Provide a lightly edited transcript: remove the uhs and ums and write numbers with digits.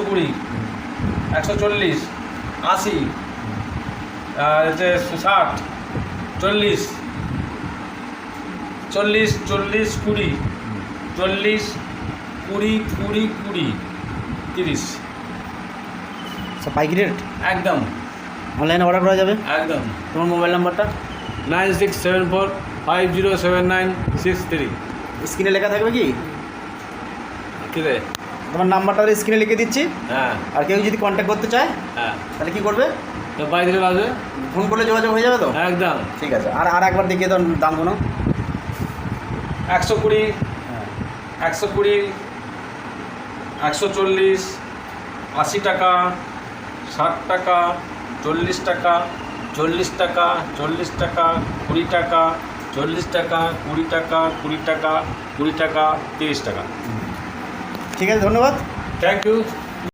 20, 140, 80, আর 60, 40, 40, 40, 20, 40, 20, 20, 20, 30। সব পাইকারি রেট? একদম অনলাইনে অর্ডার করা যাবে? একদম। তোমার মোবাইল নাম্বারটা? 9674507963। স্ক্রিনে লেখা থাকবে কি? কি রে? তোমার নাম্বারটা স্ক্রিনে লিখে দিচ্ছি। হ্যাঁ আর কেউ যদি কন্ট্যাক্ট করতে চায় হ্যাঁ, তাহলে কি করবে? তো বাড়ি থেকে আসবে। ফোন করলে যোগাযোগ হয়ে যাবে তো? একদম। ঠিক আছে। আর একবার দেখিয়ে দাও দামগুলো। 120, হ্যাঁ 120, 140, 80 টাকা, 60 টাকা, 40 টাকা, 40 টাকা, 40 টাকা, 20 টাকা, 40 টাকা, 20 টাকা, 20 টাকা, 20 টাকা, 30 টাকা। ঠিক আছে, ধন্যবাদ। Thank you.